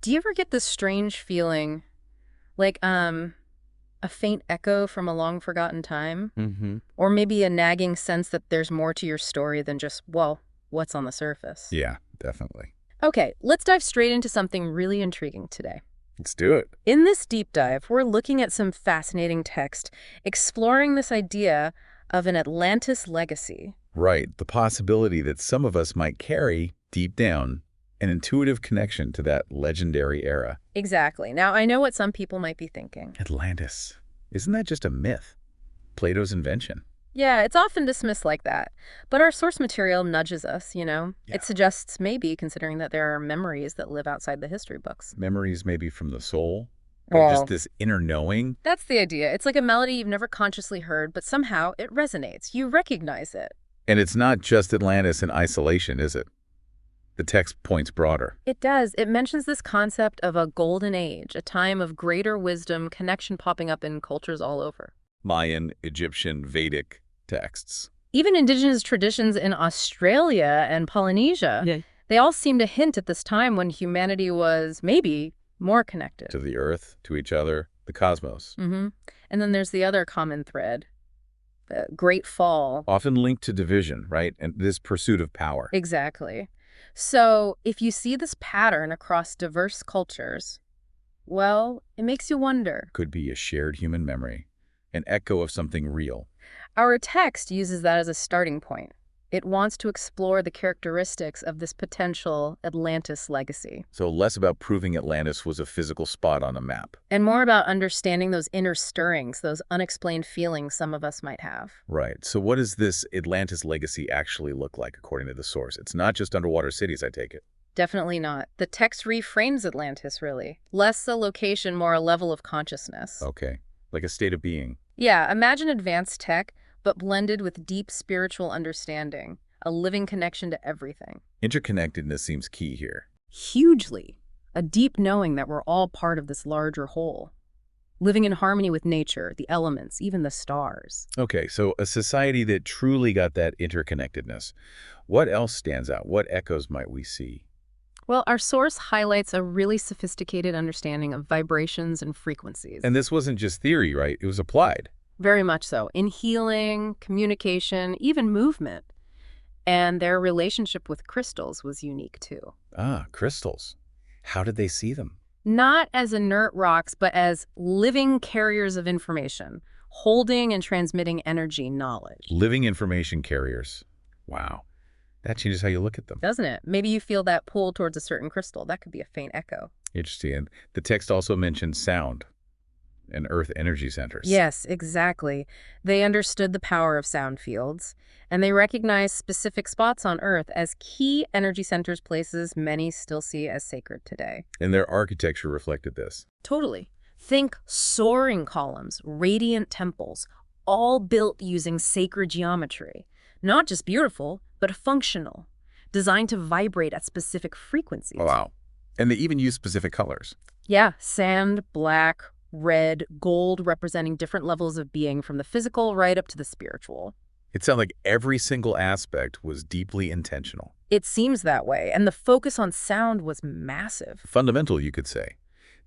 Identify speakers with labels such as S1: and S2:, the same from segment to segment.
S1: Do you ever get this strange feeling, like, a faint echo from a long forgotten time?
S2: Mm-hmm.
S1: Or maybe a nagging sense that there's more to your story than just, well, what's on the surface?
S2: Yeah, definitely.
S1: Okay, let's dive straight into something really intriguing today.
S2: Let's do it.
S1: In this deep dive, we're looking at some fascinating text exploring this idea of an Atlantis legacy.
S2: Right. The possibility that some of us might carry, deep down, an intuitive connection to that legendary era.
S1: Exactly. Now, I know what some people might be thinking.
S2: Atlantis. Isn't that just a myth? Plato's invention.
S1: Yeah, it's often dismissed like that. But our source material nudges us, you know?
S2: Yeah.
S1: It suggests maybe, considering that there are memories that live outside the history books.
S2: Memories maybe from the soul, or just this inner knowing.
S1: That's the idea. It's like a melody you've never consciously heard, but somehow it resonates. You recognize it.
S2: And it's not just Atlantis in isolation, is it? The text points broader.
S1: It does. It mentions this concept of a golden age, a time of greater wisdom, connection popping up in cultures all over.
S2: Mayan, Egyptian, Vedic texts.
S1: Even indigenous traditions in Australia and Polynesia, they all seem to hint at this time when humanity was maybe more connected.
S2: To the earth, to each other, the cosmos.
S1: And then there's the other common thread, the Great Fall.
S2: Often linked to division, right? And this pursuit of power.
S1: Exactly. So if you see this pattern across diverse cultures, well, it makes you wonder.
S2: Could be a shared human memory, an echo of something real.
S1: Our text uses that as a starting point. It wants to explore the characteristics of this potential Atlantis legacy.
S2: So less about proving Atlantis was a physical spot on a map.
S1: And more about understanding those inner stirrings, those unexplained feelings some of us might have.
S2: Right. So what does this Atlantis legacy actually look like, according to the source? It's not just underwater cities, I take it.
S1: Definitely not. The text reframes Atlantis, really. Less a location, more a level of consciousness.
S2: Okay. Like a state of being.
S1: Yeah, imagine advanced tech, but blended with deep spiritual understanding, a living connection to everything.
S2: Interconnectedness seems key here.
S1: Hugely. A deep knowing that we're all part of this larger whole. Living in harmony with nature, the elements, even the stars.
S2: Okay, so a society that truly got that interconnectedness. What else stands out? What echoes might we see?
S1: Well, our source highlights a really sophisticated understanding of vibrations and frequencies.
S2: And this wasn't just theory, right? It was applied.
S1: Very much so. In healing, communication, even movement. And their relationship with crystals was unique, too.
S2: Ah, crystals. How did they see them?
S1: Not as inert rocks, but as living carriers of information, holding and transmitting energy, knowledge.
S2: Living information carriers. Wow. That changes how you look at them.
S1: Doesn't it? Maybe you feel that pull towards a certain crystal. That could be a faint echo.
S2: Interesting. And the text also mentions sound and earth energy centers.
S1: Yes, exactly. They understood the power of sound fields, and they recognized specific spots on Earth as key energy centers, places many still see as sacred today.
S2: And their architecture reflected this.
S1: Totally. Think soaring columns, radiant temples, all built using sacred geometry. Not just beautiful, but functional, designed to vibrate at specific frequencies.
S2: Oh, wow. And they even use specific colors.
S1: Yeah, sand, black, red, gold, representing different levels of being from the physical right up to the spiritual.
S2: It sounded like every single aspect was deeply intentional.
S1: It seems that way, and the focus on sound was massive.
S2: Fundamental, you could say.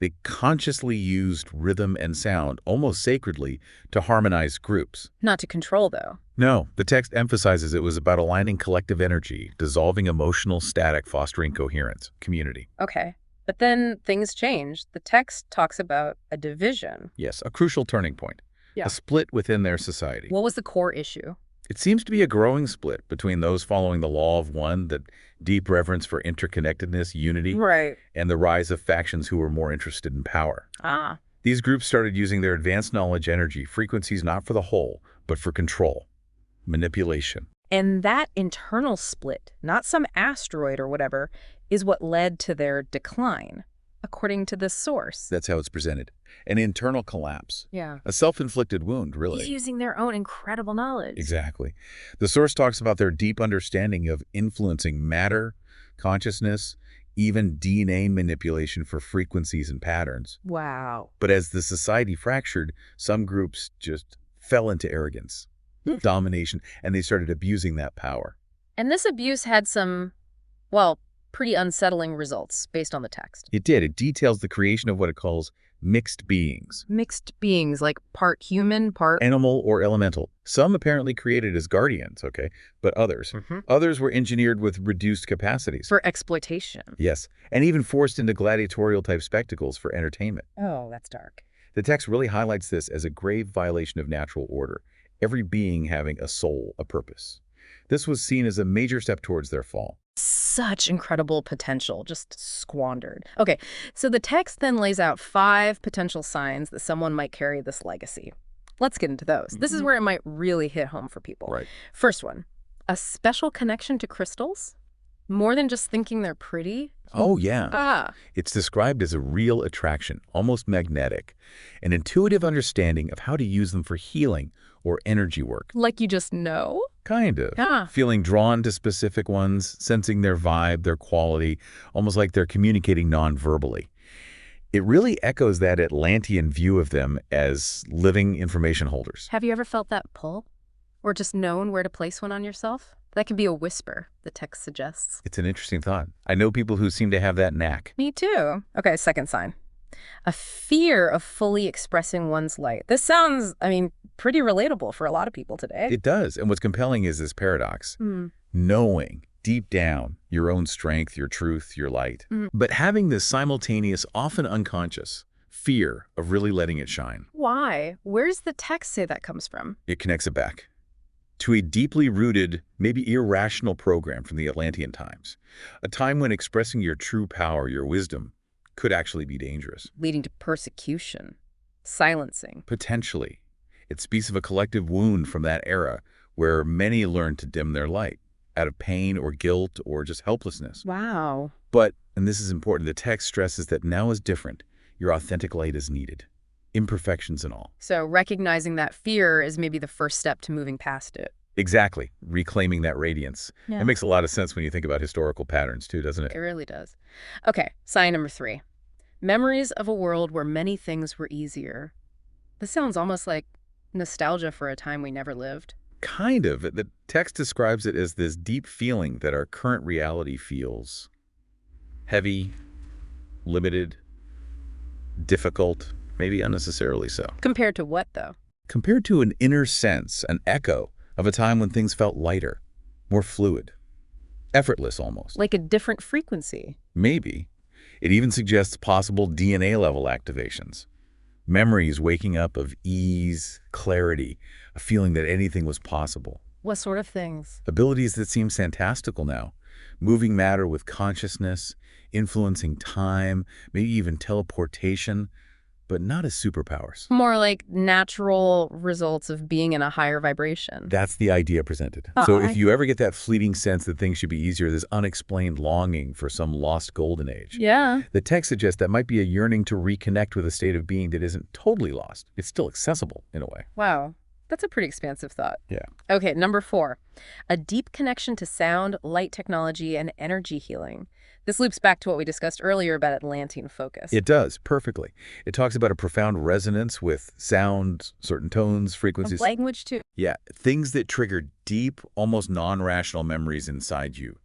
S2: They consciously used rhythm and sound, almost sacredly, to harmonize groups.
S1: Not to control, though.
S2: No, the text emphasizes it was about aligning collective energy, dissolving emotional static, fostering coherence, community.
S1: Okay. But then things changed. The text talks about a division.
S2: Yes, a crucial turning point.
S1: Yeah.
S2: A split within their society.
S1: What was the core issue?
S2: It seems to be a growing split between those following the law of one, that deep reverence for interconnectedness, unity,
S1: Right.
S2: and the rise of factions who were more interested in power.
S1: Ah.
S2: These groups started using their advanced knowledge energy frequencies not for the whole, but for control, manipulation.
S1: And that internal split, not some asteroid or whatever, is what led to their decline, according to this source.
S2: That's how it's presented. An internal collapse.
S1: Yeah.
S2: A self-inflicted wound, really.
S1: Using their own incredible knowledge.
S2: Exactly. The source talks about their deep understanding of influencing matter, consciousness, even DNA manipulation for frequencies and patterns.
S1: Wow.
S2: But as the society fractured, some groups just fell into arrogance, domination, and they started abusing that power.
S1: And this abuse had some, well, pretty unsettling results based on the text.
S2: It did. It details the creation of what it calls mixed beings.
S1: Mixed beings, like part human, part...
S2: Animal or elemental. Some apparently created as guardians, okay, but others. Others were engineered with reduced capacities.
S1: For exploitation.
S2: Yes, and even forced into gladiatorial-type spectacles for entertainment.
S1: Oh, that's dark.
S2: The text really highlights this as a grave violation of natural order, every being having a soul, a purpose. This was seen as a major step towards their fall.
S1: Such incredible potential, just squandered. Okay, so the text then lays out 5 potential signs that someone might carry this legacy. Let's get into those. This is where it might really hit home for people.
S2: Right.
S1: First one, a special connection to crystals? More than just thinking they're pretty?
S2: Oh, yeah.
S1: Ah.
S2: It's described as a real attraction, almost magnetic, an intuitive understanding of how to use them for healing or energy work.
S1: Like you just know?
S2: Kind of.
S1: Ah.
S2: Feeling drawn to specific ones, sensing their vibe, their quality, almost like they're communicating non-verbally. It really echoes that Atlantean view of them as living information holders.
S1: Have you ever felt that pull? Or just known where to place one on yourself? That can be a whisper, the text suggests.
S2: It's an interesting thought. I know people who seem to have that knack.
S1: Me too. Okay, second sign. A fear of fully expressing one's light. This sounds, pretty relatable for a lot of people today.
S2: It does. And what's compelling is this paradox. Knowing deep down your own strength, your truth, your light. But having this simultaneous, often unconscious, fear of really letting it shine.
S1: Why? Where does the text say that comes from?
S2: It connects it back to a deeply rooted, maybe irrational program from the Atlantean times, a time when expressing your true power, your wisdom, could actually be dangerous.
S1: Leading to persecution, silencing.
S2: Potentially. It speaks of a collective wound from that era where many learned to dim their light out of pain or guilt or just helplessness.
S1: Wow.
S2: But, and this is important, the text stresses that now is different. Your authentic light is needed. Imperfections and all.
S1: So recognizing that fear is maybe the first step to moving past it.
S2: Exactly. Reclaiming that radiance.
S1: Yeah.
S2: It makes a lot of sense when you think about historical patterns too, doesn't it?
S1: It really does. Okay, sign number 3. Memories of a world where many things were easier. This sounds almost like nostalgia for a time we never lived.
S2: Kind of. The text describes it as this deep feeling that our current reality feels heavy, limited, difficult, maybe unnecessarily so.
S1: Compared to what, though?
S2: Compared to an inner sense, an echo of a time when things felt lighter, more fluid, effortless almost.
S1: Like a different frequency.
S2: Maybe. It even suggests possible DNA-level activations. Memories waking up of ease, clarity, a feeling that anything was possible.
S1: What sort of things?
S2: Abilities that seem fantastical now. Moving matter with consciousness, influencing time, maybe even teleportation, but not as superpowers.
S1: More like natural results of being in a higher vibration.
S2: That's the idea presented. So if you ever get that fleeting sense that things should be easier, this unexplained longing for some lost golden age.
S1: Yeah.
S2: The text suggests that might be a yearning to reconnect with a state of being that isn't totally lost. It's still accessible in a way.
S1: Wow. That's a pretty expansive thought.
S2: Yeah.
S1: Okay, number 4. A deep connection to sound, light technology, and energy healing. This loops back to what we discussed earlier about Atlantean focus.
S2: It does, perfectly. It talks about a profound resonance with sound, certain tones, frequencies.
S1: Language, too.
S2: Yeah, things that trigger deep, almost non-rational memories inside you.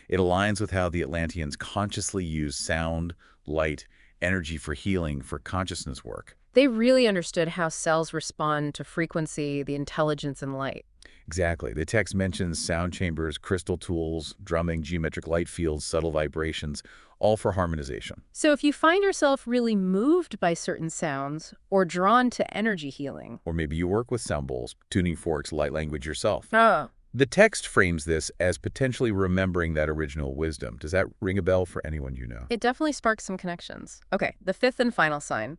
S2: It aligns with how the Atlanteans consciously use sound, light, energy for healing, for consciousness work.
S1: They really understood how cells respond to frequency, the intelligence, and light.
S2: Exactly. The text mentions sound chambers, crystal tools, drumming, geometric light fields, subtle vibrations, all for harmonization.
S1: So if you find yourself really moved by certain sounds or drawn to energy healing.
S2: Or maybe you work with sound bowls, tuning forks, light language yourself.
S1: Oh.
S2: The text frames this as potentially remembering that original wisdom. Does that ring a bell for anyone you know?
S1: It definitely sparks some connections. Okay, the 5th and final sign.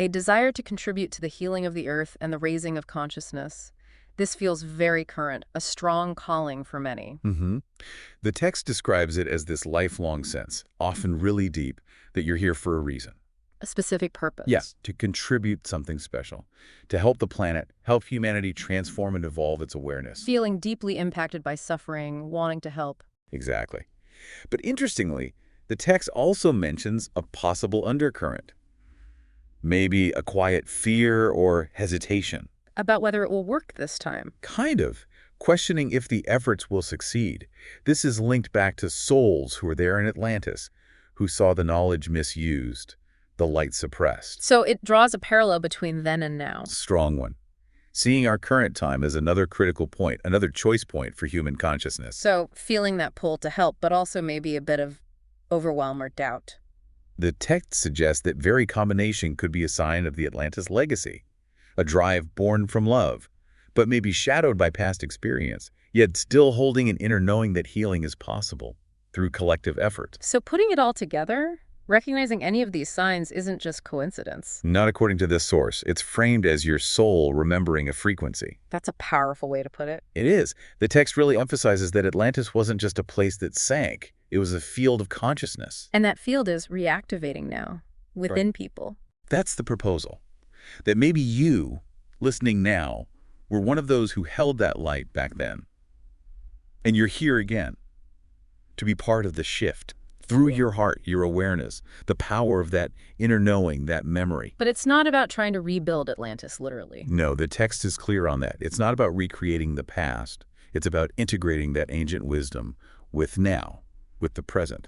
S1: A desire to contribute to the healing of the earth and the raising of consciousness. This feels very current, a strong calling for many.
S2: The text describes it as this lifelong sense, often really deep, that you're here for a reason.
S1: A specific purpose.
S2: Yeah, to contribute something special, to help the planet, help humanity transform and evolve its awareness.
S1: Feeling deeply impacted by suffering, wanting to help.
S2: Exactly. But interestingly, the text also mentions a possible undercurrent. Maybe a quiet fear or hesitation.
S1: About whether it will work this time.
S2: Kind of. questioning if the efforts will succeed. This is linked back to souls who were there in Atlantis, who saw the knowledge misused, the light suppressed.
S1: So it draws a parallel between then and now.
S2: Strong one. Seeing our current time as another critical point, another choice point for human consciousness.
S1: So feeling that pull to help, but also maybe a bit of overwhelm or doubt.
S2: The text suggests that very combination could be a sign of the Atlantis legacy, a drive born from love, but maybe shadowed by past experience, yet still holding an inner knowing that healing is possible through collective effort.
S1: So putting it all together, recognizing any of these signs isn't just coincidence.
S2: Not according to this source. It's framed as your soul remembering a frequency.
S1: That's a powerful way to put it.
S2: It is. The text really emphasizes that Atlantis wasn't just a place that sank. It was a field of consciousness.
S1: And that field is reactivating now within people.
S2: That's the proposal. That maybe you, listening now, were one of those who held that light back then. And you're here again to be part of the shift. Through your heart, your awareness, the power of that inner knowing, that memory.
S1: But it's not about trying to rebuild Atlantis, literally.
S2: No, the text is clear on that. It's not about recreating the past. It's about integrating that ancient wisdom with now, with the present,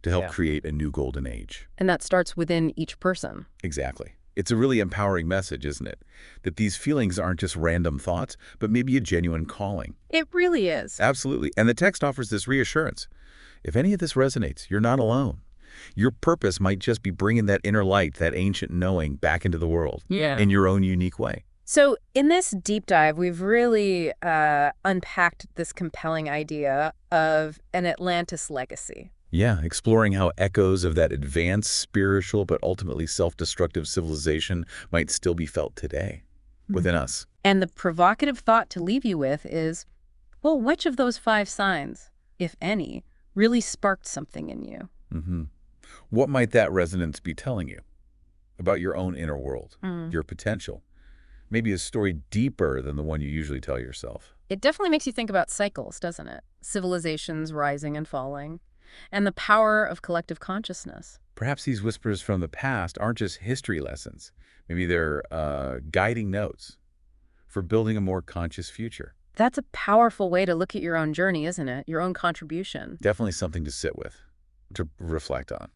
S2: to help create a new golden age.
S1: And that starts within each person.
S2: Exactly. It's a really empowering message, isn't it? That these feelings aren't just random thoughts, but maybe a genuine calling.
S1: It really is.
S2: Absolutely. And the text offers this reassurance. If any of this resonates, you're not alone. Your purpose might just be bringing that inner light, that ancient knowing, back into the world in your own unique way.
S1: So in this deep dive, we've really unpacked this compelling idea of an Atlantis legacy.
S2: Yeah, exploring how echoes of that advanced spiritual but ultimately self-destructive civilization might still be felt today within us.
S1: And the provocative thought to leave you with is, well, which of those 5 signs, if any, really sparked something in you?
S2: What might that resonance be telling you about your own inner world, your potential? Maybe a story deeper than the one you usually tell yourself.
S1: It definitely makes you think about cycles, doesn't it? Civilizations rising and falling, and the power of collective consciousness.
S2: Perhaps these whispers from the past aren't just history lessons. Maybe they're guiding notes for building a more conscious future.
S1: That's a powerful way to look at your own journey, isn't it? Your own contribution.
S2: Definitely something to sit with, to reflect on.